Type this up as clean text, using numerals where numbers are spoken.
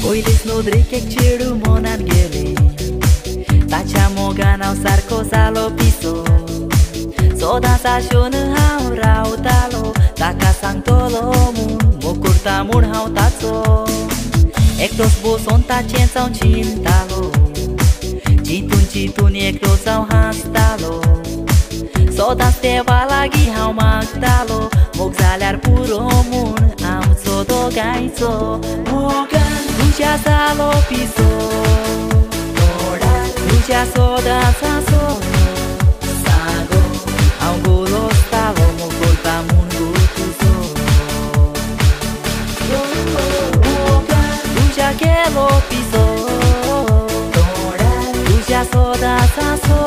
Oiles no drake cheru monan gele Tacha moganau sarko salo piso Soda sa shon hau rau talo Taka sang tolo mun mokurta mun hau tatso Ektos bo son ta chen sau chin talo Citun ekros sau has talo Soda steva lagi hau mag talo Mok zalear puro mun am sodo gaiso Mogan lucia salo piso Ora lucia soda saso Sago au gulo stalo mokolta mun gutuso Mogan lucia que lo piso Ora lucia soda saso